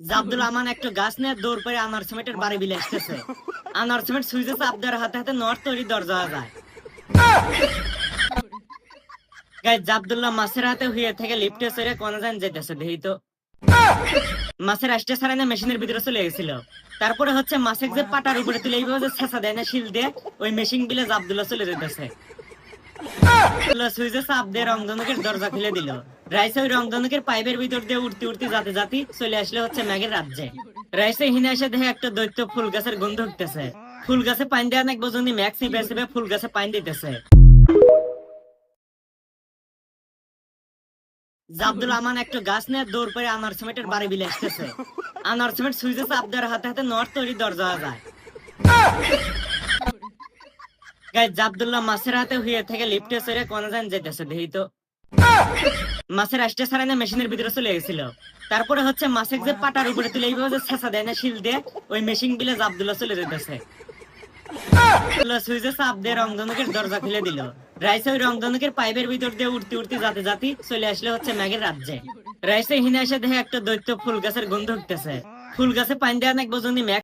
জাবদুল আমান একটা গাছ নিয়ে দৌড় করে আনোয়ার সিমেন্টের বাড়ি বিলে আসতেছে। আনোয়ার সিমেন্ট সুইচে চাপ দেওয়ার হাতে হাতে নর তৈরি দরজা যায়। গাইস জাবদুল্লাহ মাছের হাতে হুইয়ে থেকে লিফটে চড়ে কোন যান যেতেছে দেখি তো। মাছের আষ্টে ছাড়াই না মেশিনের ভিতরে চলে গেছিল। তারপরে হচ্ছে মাছের যে পাটার উপরে তুলে এইভাবে যে ছেঁচা দেয় না শিল দিয়ে, ওই মেশিন বিলে জাবদুল্লাহ চলে যেতেছে। সুইচে চাপ দিয়ে রংধনুকের দরজা খুলে দিল। রাইসা ওই রংধনুকের পাইপের ভিতর দিয়ে উঠতে উঠতে যাতে যাতে চলে আসলে হচ্ছে ম্যাগের রাজ্যে। রাইসা হিনে এসে দেখে একটা দৈত্য ফুল গাছের গন্ধ উঠতেছে। ফুল গাছে পানি দেওয়া অনেক বজনি ম্যাগ চিপে চিপে ফুল গাছে পানি দিতেছে। জাবদুল আমান একটা গাছ নিয়ে দৌড় করে আনোয়ার সিমেন্টের বাড়ি বিলে আসতেছে। আনোয়ার সিমেন্ট সুইচে চাপ দেওয়ার হাতে হাতে নর তৈরি দরজা যায়। গাইস জাবদুল্লাহ মাছের হাতে হুইয়ে থেকে লিফটে চড়ে কোন যান যেতেছে দেখি তো। মাছের আষ্টে ছাড়াই না মেশিনের ভিতরে চলে গেছিল। তারপরে হচ্ছে মাছের যে পাটার উপরে তুলে এইভাবে যে ছেঁচা দেয় না শিল দিয়ে, ওই মেশিন বিলে জাবদুল্লাহ চলে যেতেছে। সুইচে চাপ দিয়ে রংধনুকের দরজা খুলে দিল। রাইসা ওই রংধনুকের পাইপের ভিতর দিয়ে উঠতে উঠতে যাতে যাতে চলে আসলে হচ্ছে ম্যাগের রাজ্যে। রাইসা হিনে এসে দেখে একটা দৈত্য ফুল গাছের গন্ধ উঠতেছে। ফুল গাছে পানি দেওয়া অনেক বজনি ম্যাগ